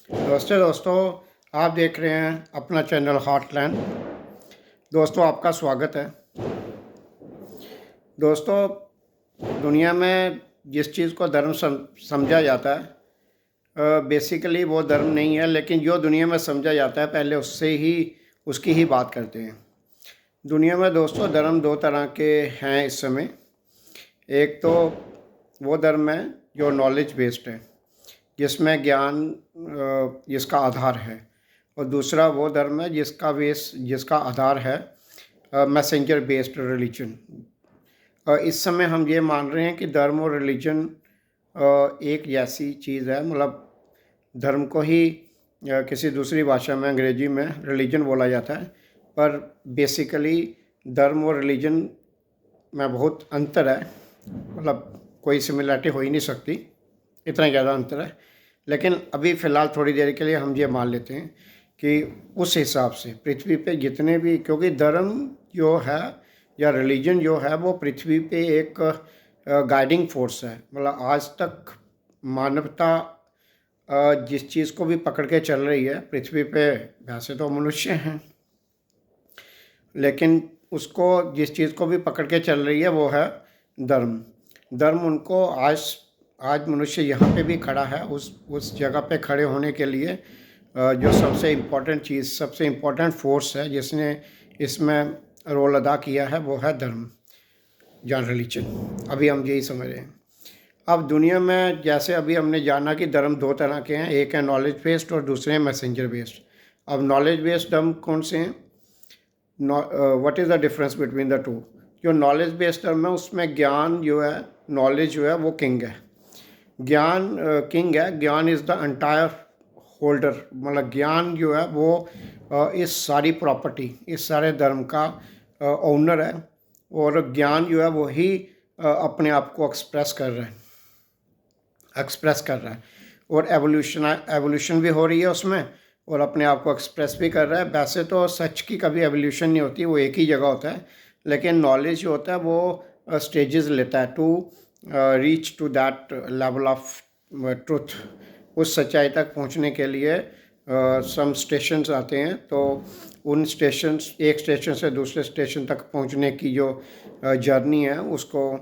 दोस्तों आप देख रहे हैं अपना चैनल हार्टलैंड। दोस्तों आपका स्वागत है। दोस्तों दुनिया में जिस चीज़ को धर्म समझा जाता है बेसिकली वो धर्म नहीं है, लेकिन जो दुनिया में समझा जाता है पहले उसकी ही बात करते हैं। दुनिया में दोस्तों धर्म दो तरह के हैं इस समय। एक तो वो धर्म है जो नॉलेज बेस्ड है, जिसमें ज्ञान जिसका आधार है, और दूसरा वो धर्म है जिसका आधार है मैसेंजर बेस्ड रिलीजन। इस समय हम ये मान रहे हैं कि धर्म और रिलीजन एक जैसी चीज़ है, मतलब धर्म को ही किसी दूसरी भाषा में अंग्रेजी में रिलीजन बोला जाता है, पर बेसिकली धर्म और रिलीजन में बहुत अंतर है। मतलब कोई सिमिलरिटी हो ही नहीं सकती, इतना ज़्यादा अंतर है। लेकिन अभी फ़िलहाल थोड़ी देर के लिए हम ये मान लेते हैं कि उस हिसाब से पृथ्वी पे जितने भी, क्योंकि धर्म जो है या रिलीजन जो है वो पृथ्वी पे एक गाइडिंग फोर्स है। मतलब आज तक मानवता जिस चीज़ को भी पकड़ के चल रही है पृथ्वी पे, वैसे तो मनुष्य हैं, लेकिन उसको जिस चीज़ को भी पकड़ के चल रही है वो है धर्म। धर्म उनको आज मनुष्य यहाँ पे भी खड़ा है, उस जगह पे खड़े होने के लिए जो सबसे इम्पोर्टेंट फोर्स है जिसने इसमें रोल अदा किया है वो है धर्म या रिलीजन। अभी हम यही समझ रहे हैं। अब दुनिया में जैसे अभी हमने जाना कि धर्म दो तरह के हैं, एक है नॉलेज बेस्ड और दूसरे हैं मैसेंजर बेस्ड। अब नॉलेज बेस्ड धर्म कौन से हैं? What is the difference between the two? जो नॉलेज बेस्ड धर्म है उसमें ज्ञान जो है, नॉलेज जो है वो किंग है। ज्ञान किंग है। ज्ञान इज़ द एंटायर होल्डर। मतलब ज्ञान जो है वो इस सारी प्रॉपर्टी, इस सारे धर्म का ओनर है, और ज्ञान जो है वो ही अपने आप को एक्सप्रेस कर रहा है। और एवोल्यूशन भी हो रही है उसमें, और अपने आप को एक्सप्रेस भी कर रहा है। वैसे तो सच की कभी एवोल्यूशन नहीं होती, वो एक ही जगह होता है, लेकिन नॉलेज जो होता है वो स्टेजेस लेता है to reach to that level of truth. उस सच्चाई तक पहुंचने के लिए सम स्टेशंस आते हैं, तो उन स्टेशंस, एक स्टेशन से दूसरे स्टेशन तक पहुंचने की जो जर्नी है उसको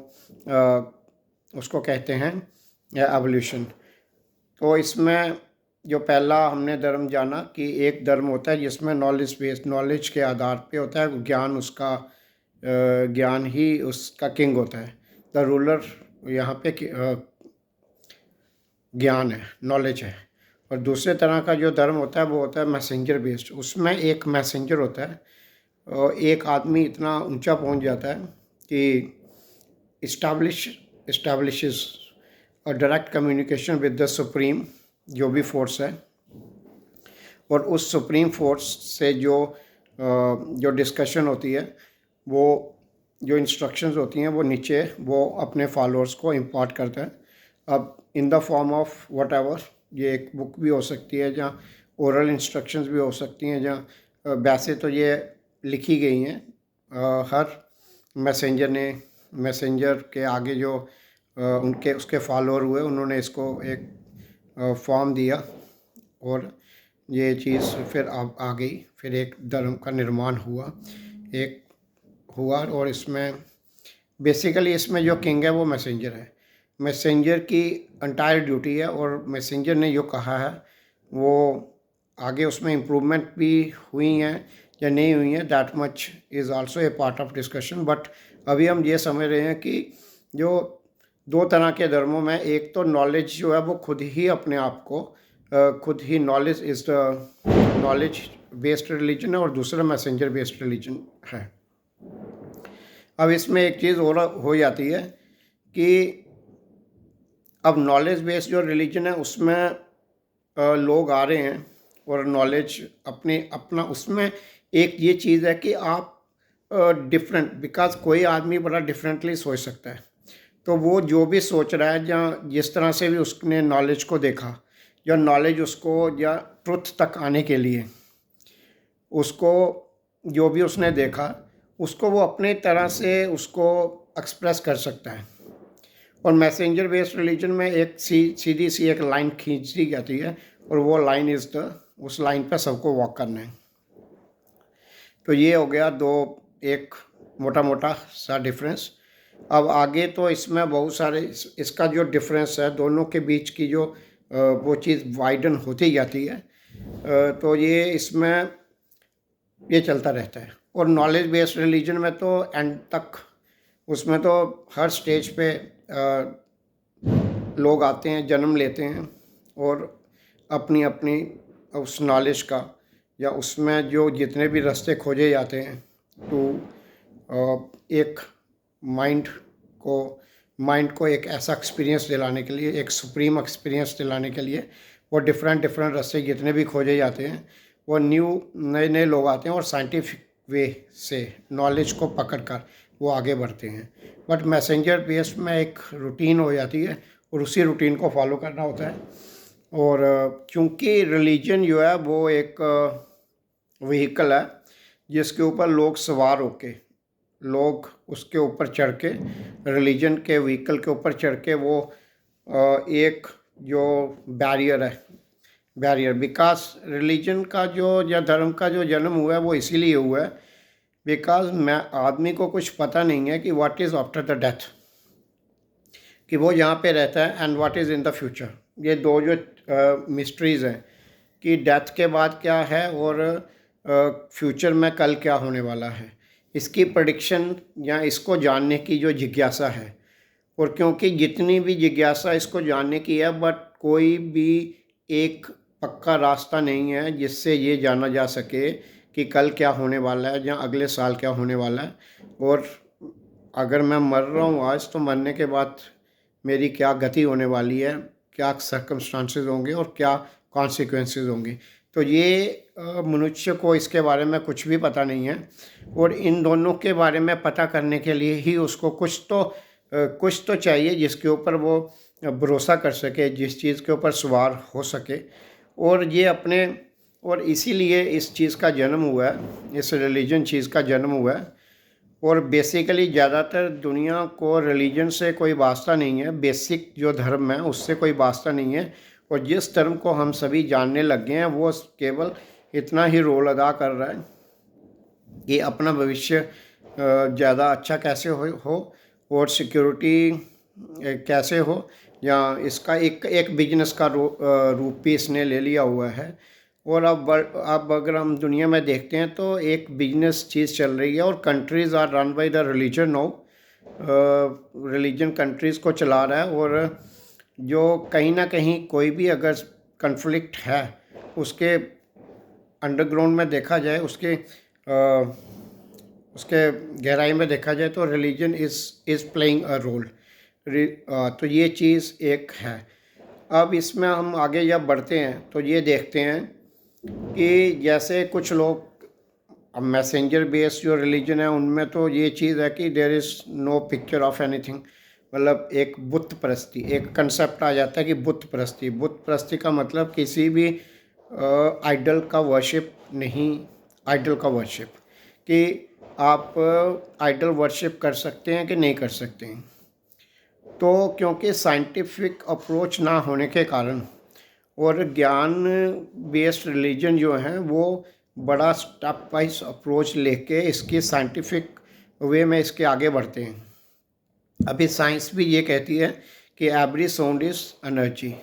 कहते हैं एवोल्यूशन। तो इसमें जो पहला हमने धर्म जाना कि एक धर्म होता है जिसमें नॉलेज के आधार पे होता है, ज्ञान ही उसका किंग होता है। द रूलर यहाँ पे ज्ञान है, नॉलेज है। और दूसरे तरह का जो धर्म होता है वो होता है मैसेंजर बेस्ड। उसमें एक मैसेंजर होता है, और एक आदमी इतना ऊंचा पहुंच जाता है कि इस्टेब्लिशेस और direct communication with the supreme, जो भी फोर्स है, और उस सुप्रीम फोर्स से जो डिस्कशन होती है, वो जो इंस्ट्रक्शंस होती हैं वो नीचे वो अपने फॉलोअर्स को इम्पार्ट करता है। अब in the form of what ever, ये एक बुक भी हो सकती है जहाँ ओरल इंस्ट्रक्शंस भी हो सकती हैं, जहाँ वैसे तो ये लिखी गई हैं। हर मैसेंजर के आगे जो उसके फॉलोअर हुए, उन्होंने इसको एक फॉर्म दिया, और ये चीज़ फिर आ गई। फिर एक धर्म का निर्माण हुआ। और इसमें बेसिकली इसमें जो किंग है वो मैसेंजर है। मैसेंजर की एंटायर ड्यूटी है, और मैसेंजर ने जो कहा है वो आगे उसमें इम्प्रूवमेंट भी हुई हैं या नहीं हुई हैं, that much is also A part of discussion. But अभी हम ये समझ रहे हैं कि जो दो तरह के धर्मों में, एक तो नॉलेज जो है वो खुद ही अपने आप को knowledge is the knowledge based religion है, और दूसरा मैसेंजर बेस्ड रिलीजन है। अब इसमें एक चीज़ और हो जाती है कि अब नॉलेज बेस्ड जो रिलीजन है उसमें लोग आ रहे हैं और नॉलेज अपना उसमें एक ये चीज़ है कि आप डिफरेंट, बिकॉज कोई आदमी बड़ा डिफरेंटली सोच सकता है, तो वो जो भी सोच रहा है या जिस तरह से भी उसने नॉलेज को देखा, या नॉलेज उसको या ट्रुथ तक आने के लिए उसको जो भी उसने देखा उसको वो अपने तरह से उसको एक्सप्रेस कर सकता है। और मैसेंजर बेस्ड रिलीजन में एक सीधी सी एक लाइन खींच दी जाती है, और वो लाइन इज़ द, उस लाइन पे सबको वॉक करना है। तो ये हो गया दो, एक मोटा मोटा सा डिफरेंस। अब आगे तो इसमें बहुत सारे इसका जो डिफरेंस है दोनों के बीच की जो वो चीज़ वाइडन होती जाती है। तो ये इसमें ये चलता रहता है। और नॉलेज बेस्ड रिलीजन में तो एंड तक, उसमें तो हर स्टेज पे लोग आते हैं, जन्म लेते हैं और अपनी अपनी उस नॉलेज का या उसमें जो जितने भी रास्ते खोजे जाते हैं तो एक माइंड को एक ऐसा एक्सपीरियंस दिलाने के लिए, एक सुप्रीम एक्सपीरियंस दिलाने के लिए वो डिफरेंट रास्ते जितने भी खोजे जाते हैं, वो नए नए लोग आते हैं और साइंटिफिक वे से नॉलेज को पकड़कर वो आगे बढ़ते हैं। बट मैसेंजर बेस्ड में एक रूटीन हो जाती है और उसी रूटीन को फॉलो करना होता है। और क्योंकि रिलीजन जो है वो एक व्हीकल है जिसके ऊपर लोग सवार होके, लोग उसके ऊपर चढ़ के, रिलीजन के व्हीकल के ऊपर चढ़ के वो एक जो बैरियर बिकॉज रिलीजन का जो या धर्म का जो जन्म हुआ है वो इसीलिए हुआ है बिकॉज मैं आदमी को कुछ पता नहीं है कि what is after the death, कि वो यहाँ पे रहता है and what is in the future. ये दो जो मिस्ट्रीज़ हैं कि डेथ के बाद क्या है और फ्यूचर में कल क्या होने वाला है, इसकी प्रेडिक्शन या इसको जानने की जो जिज्ञासा है। और क्योंकि जितनी भी जिज्ञासा इसको जानने की है बट कोई भी एक पक्का रास्ता नहीं है जिससे ये जाना जा सके कि कल क्या होने वाला है या अगले साल क्या होने वाला है। और अगर मैं मर रहा हूँ आज तो मरने के बाद मेरी क्या गति होने वाली है, क्या सर्कमस्टांसेस होंगे और क्या कॉन्सिक्वेंसेस होंगे। तो ये मनुष्य को इसके बारे में कुछ भी पता नहीं है और इन दोनों के बारे में पता करने के लिए ही उसको कुछ तो चाहिए जिसके ऊपर वो भरोसा कर सके, जिस चीज़ के ऊपर सवार हो सके। और ये अपने, और इसीलिए इस चीज़ का जन्म हुआ है, इस रिलीजन चीज़ का जन्म हुआ है। और बेसिकली ज़्यादातर दुनिया को रिलीजन से कोई वास्ता नहीं है, बेसिक जो धर्म है उससे कोई वास्ता नहीं है। और जिस धर्म को हम सभी जानने लग गए हैं वो केवल इतना ही रोल अदा कर रहा है कि अपना भविष्य ज़्यादा अच्छा कैसे हो और सिक्योरिटी कैसे हो, या इसका एक बिजनेस का रूप भी इसने ले लिया हुआ है। और अब अगर हम दुनिया में देखते हैं तो एक बिजनेस चीज़ चल रही है और countries are run by the religion now. Religion countries को चला रहा है और जो कहीं ना कहीं कोई भी अगर कन्फ्लिक्ट है उसके अंडरग्राउंड में देखा जाए, उसके गहराई में देखा जाए तो religion is playing a role. तो ये चीज़ एक है। अब इसमें हम आगे जब बढ़ते हैं तो ये देखते हैं कि जैसे कुछ लोग, अब मैसेंजर बेस्ड जो रिलीजन है उनमें तो ये चीज़ है कि there is no picture of anything, मतलब एक बुत परस्ती, एक कंसेप्ट आ जाता है कि बुत परस्ती का मतलब किसी भी आइडल का वर्शिप नहीं, आइडल का वर्शिप कि आप आइडल वर्शिप कर सकते हैं कि नहीं कर सकते हैं। तो क्योंकि साइंटिफिक अप्रोच ना होने के कारण और ज्ञान बेस्ड रिलीजन जो हैं वो बड़ा स्टेप वाइज अप्रोच लेके इसकी साइंटिफिक वे में इसके आगे बढ़ते हैं। अभी साइंस भी ये कहती है कि every sound is energy,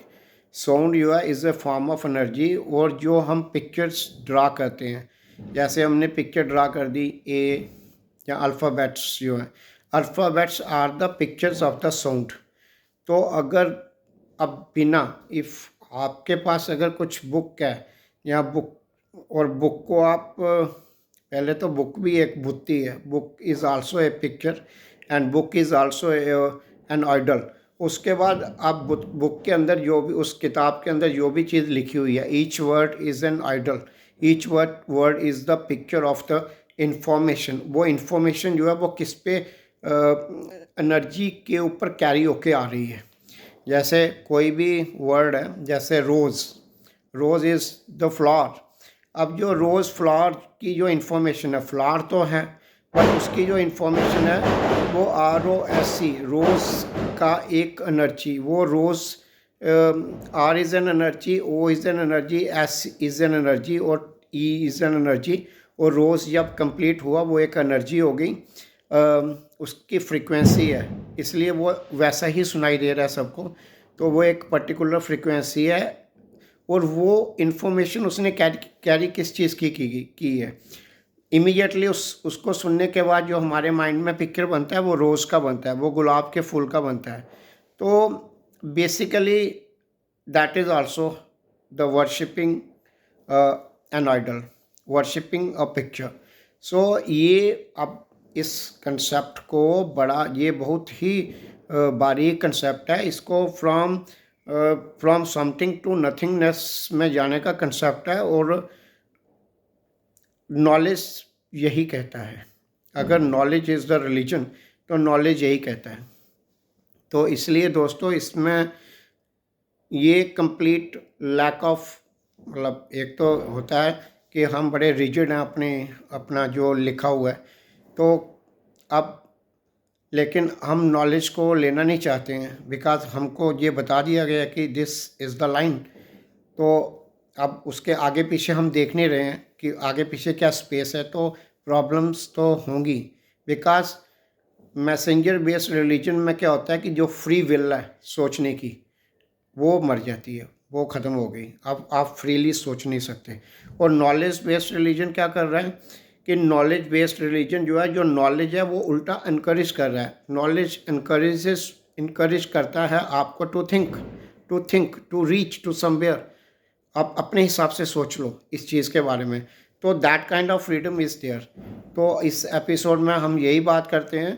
sound जो है is a form of energy. और जो हम पिक्चर्स ड्रा करते हैं, जैसे हमने पिक्चर ड्रा कर दी ए या अल्फ़ाबेट्स जो हैं, alphabets are the pictures of the sound. तो अगर अब बिना आपके पास अगर कुछ बुक है या बुक, और बुक को आप पहले तो बुक भी एक बुत्ती है, book is also a picture and book is also an idol. उसके बाद आप बुक के अंदर जो भी, उस किताब के अंदर जो भी चीज़ लिखी हुई है, each word is an idol, each word is the picture of the information. वो इंफॉर्मेशन जो है वो किस पे एनर्जी के ऊपर कैरी होके आ रही है। जैसे कोई भी वर्ड है, जैसे रोज़ इज़ द फ्लावर। अब जो रोज़ फ्लावर की जो इंफॉर्मेशन है, फ्लावर तो है बट उसकी जो इंफॉर्मेशन है वो ROSE, रोज़ का एक एनर्जी, वो rose R is an energy, O is an energy, S is an energy और ई इज़ एन एनर्जी। और रोज़ जब कंप्लीट हुआ वो एक एनर्जी हो गई, उसकी फ्रीक्वेंसी है, इसलिए वो वैसा ही सुनाई दे रहा है सबको। तो वो एक पर्टिकुलर फ्रीक्वेंसी है और वो इन्फॉर्मेशन उसने कैरी किस चीज़ की है। इमीडिएटली उसको सुनने के बाद जो हमारे माइंड में पिक्चर बनता है वो रोज़ का बनता है, वो गुलाब के फूल का बनता है। तो basically that is also the worshipping an idol, worshipping a picture. So ये अब इस कंसेप्ट को बड़ा, ये बहुत ही बारीक कंसेप्ट है। इसको फ्रॉम समथिंग टू नथिंगनेस में जाने का कंसेप्ट है और नॉलेज यही कहता है। अगर नॉलेज इज़ द रिलीजन तो नॉलेज यही कहता है। तो इसलिए दोस्तों इसमें ये कंप्लीट लैक ऑफ, मतलब एक तो होता है कि हम बड़े रिजिड हैं अपना जो लिखा हुआ है, तो अब लेकिन हम नॉलेज को लेना नहीं चाहते हैं बिकॉज हमको ये बता दिया गया कि दिस इज़ द लाइन। तो अब उसके आगे पीछे हम देख नहीं रहे हैं कि आगे पीछे क्या स्पेस है, तो प्रॉब्लम्स तो होंगी। बिकॉज मैसेंजर बेस्ड रिलीजन में क्या होता है कि जो फ्री विल है सोचने की वो मर जाती है, वो ख़त्म हो गई। अब आप फ्रीली सोच नहीं सकते। और नॉलेज बेस्ड रिलीजन क्या कर रहा है कि नॉलेज बेस्ड रिलीजन जो है, जो नॉलेज है वो उल्टा इनकरेज कर रहा है। नॉलेज इनकरेज करता है आपको टू रीच टू समवेयर। आप अपने हिसाब से सोच लो इस चीज़ के बारे में, तो that kind of freedom is there. तो इस एपिसोड में हम यही बात करते हैं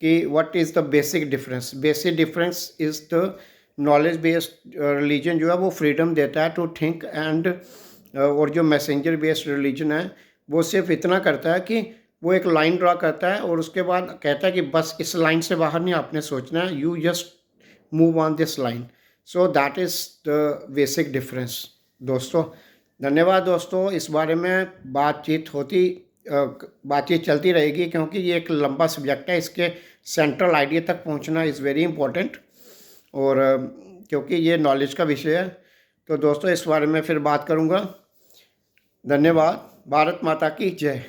कि what is the basic difference is the knowledge based religion जो है वो फ्रीडम देता है टू थिंक एंड, और जो मैसेंजर बेस्ड रिलीजन है वो सिर्फ इतना करता है कि वो एक लाइन ड्रा करता है और उसके बाद कहता है कि बस इस लाइन से बाहर नहीं आपने सोचना है, you just move on this line. So that is the basic difference दोस्तों। धन्यवाद दोस्तों। इस बारे में बातचीत चलती रहेगी क्योंकि ये एक लंबा सब्जेक्ट है। इसके सेंट्रल आइडिया तक पहुंचना इज़ वेरी इंपॉर्टेंट, और क्योंकि ये नॉलेज का विषय है। तो दोस्तों इस बारे में फिर बात करूंगा। धन्यवाद। भारत माता की जय।